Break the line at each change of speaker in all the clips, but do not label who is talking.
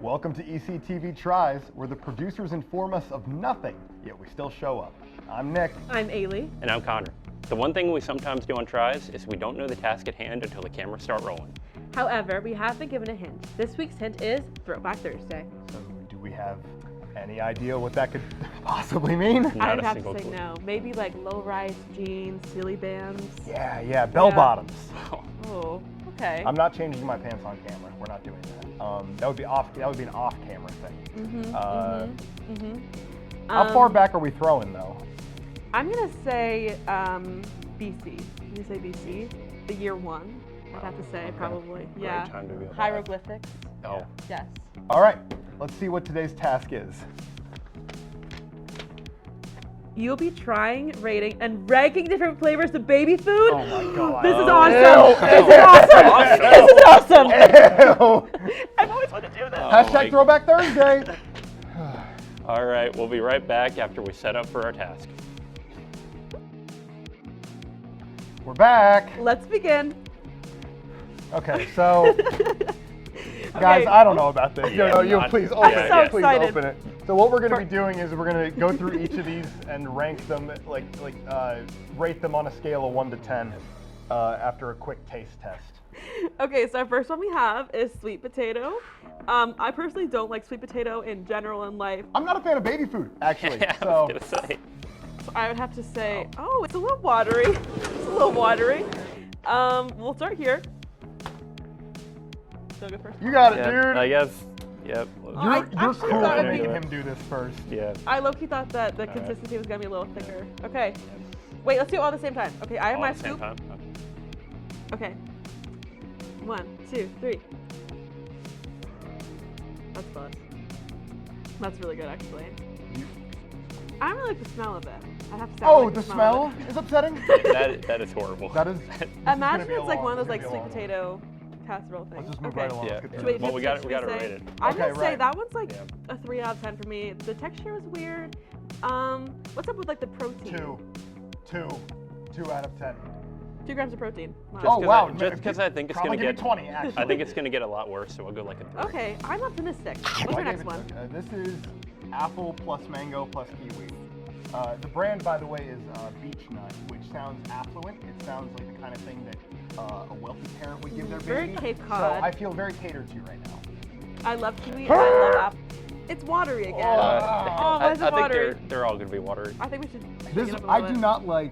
Welcome to ECTV Tries, where the producers inform us of nothing, yet we still show up. I'm Nick.
I'm Aileigh.
And I'm Connor. The one thing we sometimes do on Tries is we don't know the task at hand until the cameras start rolling.
However, we have been given a hint. This week's hint is Throwback Thursday.
So do we have any idea what that could possibly mean?
I'd have to say no. Maybe like low-rise jeans, silly bands.
Yeah, bell bottoms.
Oh, okay.
I'm not changing my pants on camera. We're not doing that. That would be an off-camera thing. How far back are we throwing though?
I'm gonna say BC. I'm gonna say BC. The year one. I'd have to say probably. Yeah.
Time to go.
Hieroglyphics.
Oh.
Yes.
All right. Let's see what today's task is.
You'll be trying, rating, and ranking different flavors of baby food.
Oh my god.
This is awesome. This is awesome. I've always wanted to do this.
Hashtag Throwback Thursday.
All right, we'll be right back after we set up for our task.
We're back.
Let's begin.
Okay, so guys, I don't know about this. Please open it.
so
Please
excited.
open it. So what we're going to be doing is we're going to go through each of these and rank them, rate them on a scale of 1 to 10 after a quick taste test.
Okay, so our first one we have is sweet potato. I personally don't like sweet potato in general in life.
I'm not a fan of baby food, actually.
Yeah,
so
I was gonna say.
I would have to say, oh, it's a little watery. It's a little watery. We'll start here. So go first.
you got it,
Yeah,
dude.
I guess. Yep.
You're
actually
cool
thought
at
it'd be-
making him do this first.
Yeah.
I low-key thought that the consistency was gonna be a little thicker. Okay. Wait, let's do it all at the same time. Okay, I have
All
my
at the same
scoop.
time?
Okay. 1, 2, 3. That's fun. That's really good, actually. I don't really like the smell of it. I have to say. I
Oh,
like
the
of
smell
it.
is upsetting?
That is horrible.
That is.
Imagine it's like one of those like sweet potato casserole things.
Let's just move
Okay.
right along.
Yeah.
Let's get through
Wait,
this.
Well, we got
should
to
say-
rate it.
I'm
Okay,
gonna say
right.
that one's like
Yeah.
a 3 out of 10 for me. The texture was weird. What's up with like the protein?
2 out of 10.
2 grams of protein. Wow.
Oh, wow.
Just because I think it's
Probably
gonna
give
get.
me 20, actually.
I think it's gonna get a lot worse, so we'll go like a 3.
Okay, I'm optimistic. What's
I
your
gave
next
it
one?
This is apple plus mango plus kiwi. The brand, by the way, is Beach Nut, which sounds affluent. It sounds like the kind of thing that a wealthy parent would give their
Very
baby.
Cape
So
Cod.
I feel very catered to right now.
I love kiwi and I love apple. It's watery again. Oh, why is it
I think
watery?
they're all gonna be watery.
I think we should
This
shake it up a
I
little
do
bit.
not like.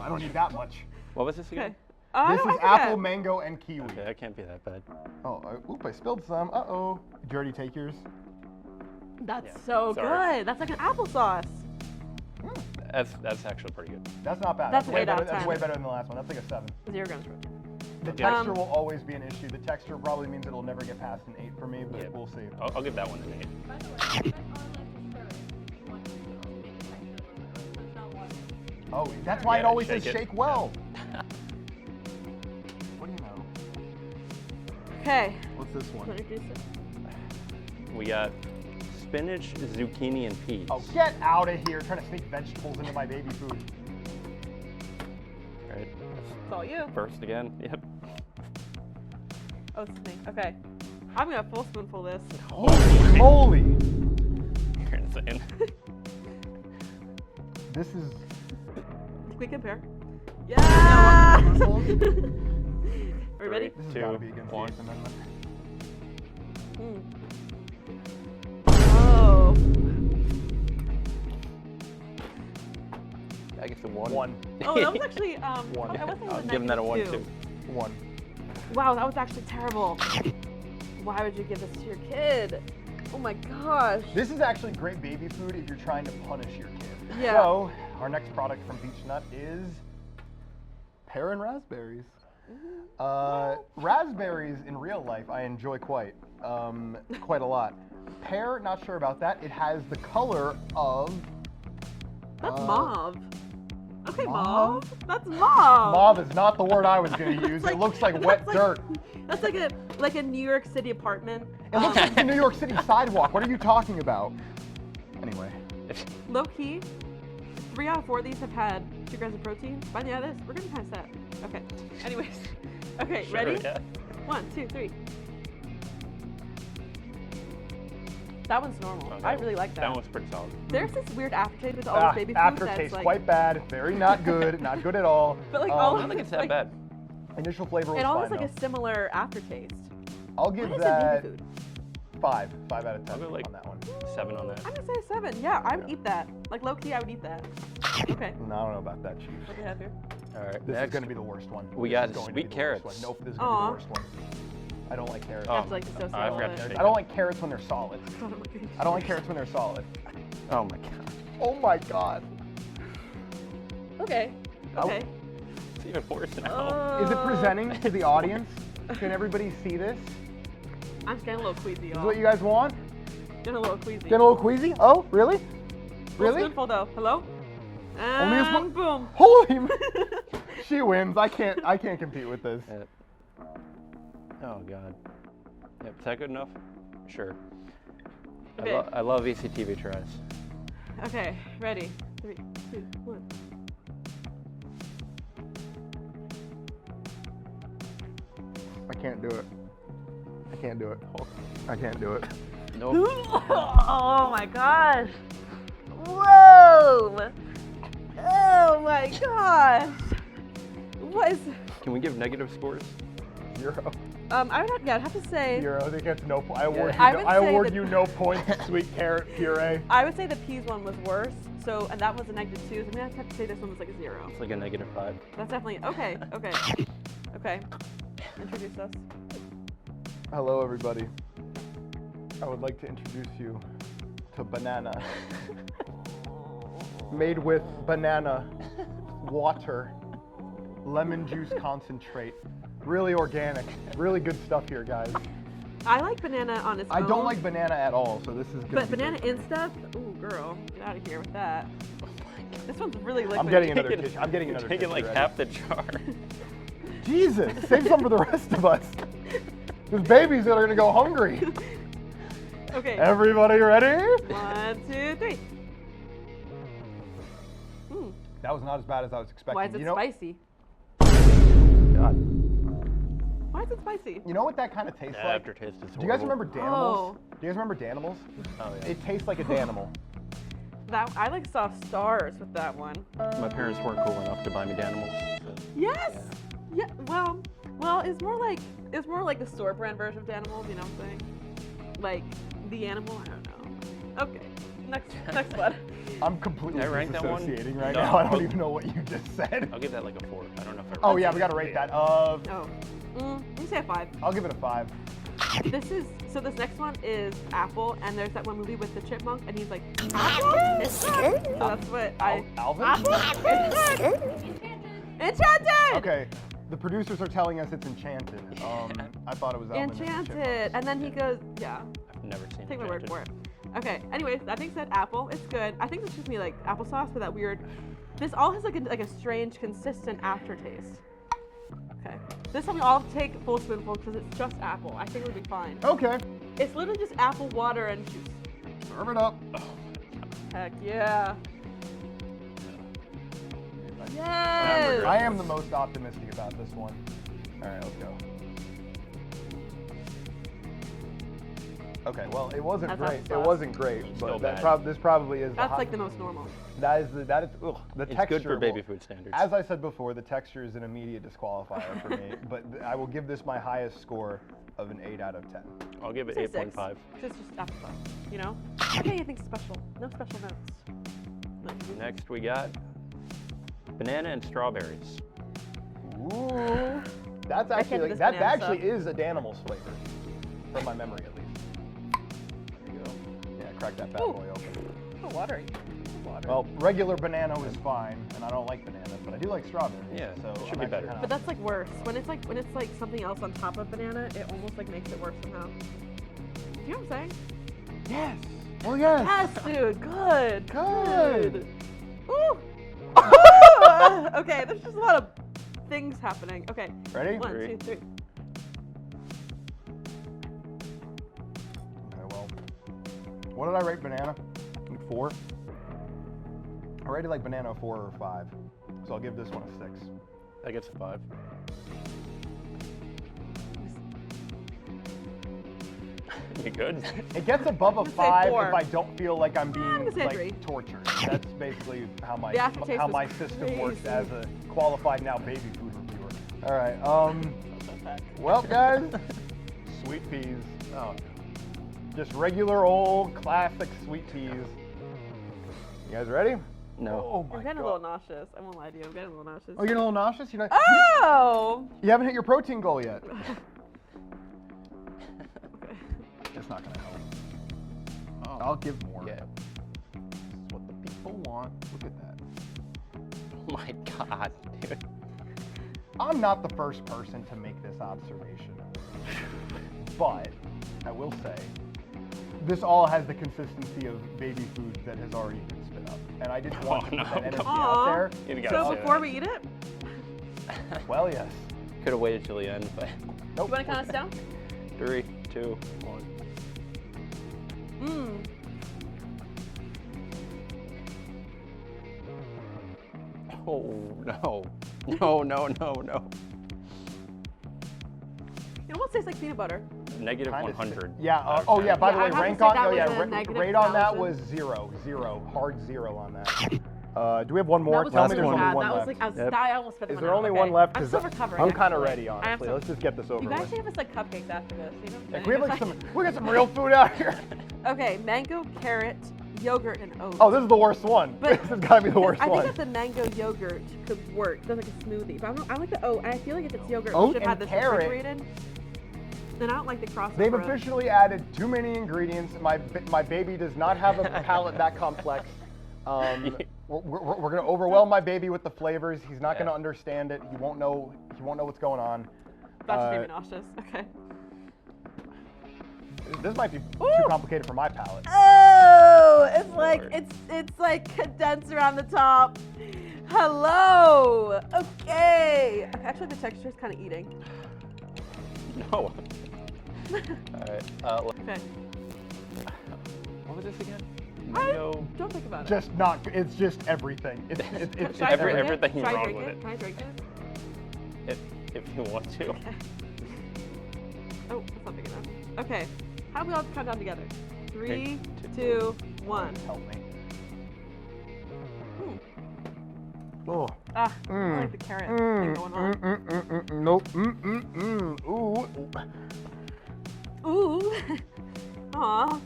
I don't need that much.
What was this again?
Okay. Oh,
This
I
is
forget.
apple, mango, and kiwi.
Okay, that can't be that bad.
Oh, I spilled some. Uh-oh. Did you already take yours?
That's
Yeah,
so
sorry.
good. That's like an applesauce.
That's actually pretty good.
That's not bad.
That's
way
8 out
better.
of
That's
10.
way better than the last one. That's like a 7.
0 grams of protein.
The
Okay.
texture will always be an issue. The texture probably means it'll never get past an 8 for me, but
Yeah.
we'll see.
I'll give that one an 8.
By the way, that's on like the shirt. You want to make the texture a little bit, it's not water.
Oh, that's why
Yeah,
it always
shake
says
it.
shake well. What do you know?
Okay.
What's this one?
We got spinach, zucchini, and peas.
Oh, get out of here! Trying to sneak vegetables into my baby food.
All right.
It's all you.
First again. Yep.
Oh, it's me. Okay. I'm gonna full spoonful this.
Holy moly!
You're insane.
This is.
We compare. Yeah! Are we ready?
This has
2,
got to be against the
1.
8th Amendment.
Oh.
I guess a 1.
1.
Oh, that was actually
One.
I wasn't
I'll
even
give that a 1
-2.
too.
1.
Wow, that was actually terrible. Why would you give this to your kid? Oh my gosh.
This is actually great baby food if you're trying to punish your kid.
Yeah.
So, our next product from Beach Nut is pear and raspberries. Raspberries in real life I enjoy quite a lot. Pear, not sure about that. It has the color of
That's mauve. Okay,
mauve?
mauve. That's mauve.
mauve is not the word I was going to use.
like-
It looks like wet
that's like-
dirt.
That's like a New York City apartment.
It looks like the New York City sidewalk. What are you talking about? Anyway.
Low key, 3 out of 4 of these have had 2 grams of protein. By the end of this, we're gonna be kind of set. Okay. Anyways. Okay,
Sure,
ready?
yeah.
1, 2, 3. That one's normal. I really like that.
That one's pretty solid.
There's this weird aftertaste with all this baby food
Aftertaste,
that's like,
quite bad. Very not good. Not good at all.
but like
I
all
don't think it's that
like,
bad.
Initial flavor was
it all has
fine,
like a similar aftertaste.
I'll give
Why is it
that
baby food?
5 out of 10
I'll go like
on that one.
7 on that.
I'm gonna say 7. Yeah, I would eat that. Like low key, I would eat that. Okay.
No, I don't know about that, Chief.
What do you have here?
All right,
This
next
is going to be the worst one.
we
This
got
is going to
sweet
be the worst
carrots.
one. Nope, this is going to be the worst one. I don't like carrots.
You have to like dissociate
I
a
forgot
little
to
bit.
shake
I don't like carrots when they're solid.
Oh my goodness.
I don't like carrots when they're solid.
Oh my god.
Oh my god.
Okay. Okay.
It's even worse now.
Is it presenting to the audience? Can everybody see this?
I'm just getting a little queasy,
Is
y'all.
what you guys want?
Getting a little queasy.
Getting a little queasy? Oh, really?
Full
Really?
spoonful though. Hello?
Only a
And
spoon-
boom.
Holy m- She wins. I can't compete with this.
Yep. Oh god. Yep. Is that good enough? Sure.
Okay.
I love ECTV Tries.
Okay, ready. 3, 2, 1.
I can't do it. I can't do it. I can't do it.
Nope.
Oh my gosh. Whoa. Oh my gosh. What is?
Can we give negative scores?
0.
I'd have to say.
0. I think that's no. I award
I
you.
would
I
say
award
that-
you no points. Sweet carrot puree.
I would say the peas one was worse. So, and that was a -2. So I'm gonna have to say this one was like a 0.
It's like a -5.
That's definitely okay. Okay. Okay. Introduce us.
Hello, everybody. I would like to introduce you to banana. Made with banana, water, lemon juice concentrate. Really organic. Really good stuff here, guys.
I like banana on its own.
I don't like banana at all, so this is good.
But banana in stuff? Ooh, girl, get out of here with that. This one's really liquid.
I'm getting another
Taking-
tissue. I'm getting
You're
another
taking
tissue
like
ready.
half the jar.
Jesus, save some for the rest of us. There's babies that are gonna go hungry.
Okay.
Everybody ready?
1, 2, 3. Hmm.
That was not as bad as I was expecting.
Why is it
you know,
spicy?
God.
Why is it spicy?
You know what that kind of tastes
That
like?
aftertaste is horrible.
Do you guys remember Danimals?
Oh.
Do you guys remember Danimals?
Oh yeah.
It tastes like a Danimal.
That I like saw stars with that one.
My parents weren't cool enough to buy me Danimals. So.
Yes. Yeah. Well, it's more like the store brand version of Danimals. You know what I'm saying? Like the animal. I don't know. Okay. Next one.
I'm completely
Did I rank that one?
disassociating right
No.
now. I don't even know what you just said.
I'll give that like a 4. I don't know if I
Oh yeah, we gotta rate that.
Oh. Let me say a 5.
I'll give it a 5.
So this next one is Apple, and there's that one movie with the chipmunk, and he's like, Apple? It's good. So that's what
Alvin?
Apple? It's good. Enchanted!
Okay, the producers are telling us it's Enchanted. I thought it was Alvin. and the
Enchanted.
Chipmunks.
And then he goes, yeah,
I've never seen
take my word
Enchanted.
for it. Okay, anyways, that being said, Apple, it's good. I think it's just me like applesauce with that weird, this all has like a strange, consistent aftertaste. Okay. This time we all take full spoonful because it's just apple. I think it'll be fine.
Okay,
It's literally just apple water and juice.
serve it up.
Heck yeah. Yes!
I am the most optimistic about this one. All right, let's go. Okay, well, it wasn't
That's
great. It
applesauce.
wasn't great,
Still
but
bad.
this probably is.
That's like the most normal.
That is the
It's
texture.
good for baby
will-
food standards.
As I said before, the texture is an immediate disqualifier for me, but I will give this my highest score of an 8 out of 10.
I'll give it
Say 6.
8.5.
It's just applesauce, you know? Okay, anything special. No special notes. No.
Next we got banana and strawberries.
Ooh, that's
I can't
actually
do
like,
this
that
banana
actually
stuff.
is a Danimals flavor, from my memory at least. There you go. Yeah, crack that bad
Ooh.
boy open.
Oh, watery. Water.
Well, regular banana is fine, and I don't like banana, but I do like strawberry.
Yeah,
so
it should
I'm
be
actually
better.
kinda-
But that's like worse. When it's like something else on top of banana, it almost like makes it worse somehow. Do you know what I'm saying?
Yes. Oh yes.
Yes, dude. Good.
Good.
Ooh. Okay, there's just a lot of things happening. Okay.
Ready?
1,
3.
2, 3.
Okay, well, what did I rate banana? Like 4? I rated like banana a 4 or a 5, so I'll give this one a 6.
That gets a 5. You good?
It gets above a
I'm gonna say
5
4.
if I don't feel like I'm
I'm
being
gonna say
like
3.
tortured. That's basically how my
The aftertaste was
system works
crazy.
as a qualified now baby food reviewer. All right. Well, guys, sweet peas. Oh, just regular old classic sweet peas. You guys ready?
No.
Oh my
I'm getting a
God.
little nauseous. I won't lie to you. I'm getting a little nauseous.
Oh, you're getting a little nauseous? You're not.
Oh!
You haven't hit your protein goal yet.
Okay.
It's not gonna help.
Oh.
I'll give more.
Yeah.
This is what the people want. Look at that.
Oh my God, dude.
I'm not the first person to make this observation, but I will say this all has the consistency of baby food that has already been spit up, and I just want to
no,
put that energy
come
out
on.
there.
You gotta
So
say
before
that.
we eat it,
Well, yes.
Could have waited till the end, but
Nope.
you want to count us down?
3, 2, 1.
Mmm.
Oh no. No, no, no, no.
It almost tastes like peanut butter.
Negative
Kinda
100.
Yeah.
out of
Oh
10.
yeah. By the
Yeah,
way,
I have to
rank
say
on.
that
Oh
was
yeah.
a negative
Rate on that
1,000.
was 0, hard 0 on that. Do we have one more?
That was
Tell me
really
there's only
bad.
one
That was
left.
like, I, was,
Yep.
I almost spit
Is
one
there
out.
only
Okay.
one left?
I'm
'Cause
still recovering.
I'm kind of
actually.
ready,
I have
honestly.
some-
Let's just get this over
You guys
with.
should give us like cupcakes after this. You know what I'm
Like, we have like
saying?
some, we got some real food out here.
Okay, mango, carrot, yogurt, and oats.
Oh, this is the worst one.
But-
This has got to be the worst
I think
one.
that the mango yogurt could work. Does like a smoothie. But I like the oat. I feel like if it's yogurt,
Oat
we should have had
and
this
carrot.
refrigerated. And I don't like the crossover.
They've
of-
officially added too many ingredients. My baby does not have a palate that complex. We're gonna overwhelm my baby with the flavors. He's not gonna understand it. He won't know what's going on.
That's just made me nauseous. Okay.
This might be too
Ooh.
complicated for my palate.
Oh, it's like
Lord.
it's like condensed around the top. Hello. Okay. Actually, the texture is kind of eating.
No. All right.
Okay.
What was this again?
I
Mango.
don't think about it.
Just not. It's just everything. It's
Should I drink
everything
Should I
wrong
drink
with
it?
it.
Can I drink it?
If you want to.
Okay. Oh, that's not big enough. Okay. How about we all count down together? 3, 2, 1.
Help me.
Mm.
Oh.
Ah, I like the carrot thing going on.
Nope. Ooh.
Ooh. Aw.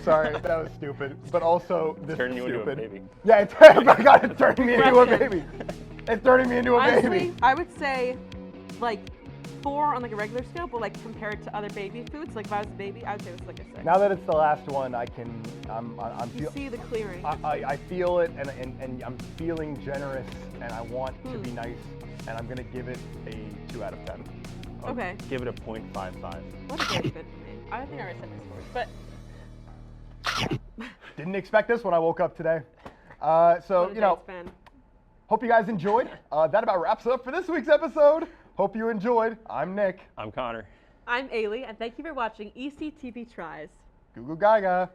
Sorry, that was stupid. But also, this
Turn
is
you into a
stupid.
baby.
Yeah, my God, it's turning me into a
Weston.
baby. It's turning me into a
Honestly,
baby.
I would say like 4 on like a regular scale, but like compared to other baby foods, like if I was a baby, I would say it was like a 6.
Now that it's the last one, I'm
You
feel,
see the clearing.
I feel it, and I'm feeling generous, and I want to be nice, and I'm gonna give it a 2 out of 10.
I'll
Okay.
Give it a 0.55.
What a great fit for me. I think I already said this first, but
Didn't expect this when I woke up today.
what
So
a
you know,
day it's been.
hope you guys enjoyed. That about wraps it up for this week's episode. Hope you enjoyed. I'm Nick.
I'm Connor.
I'm Aileigh, and thank you for watching ECTV Tries.
Goo goo gaga.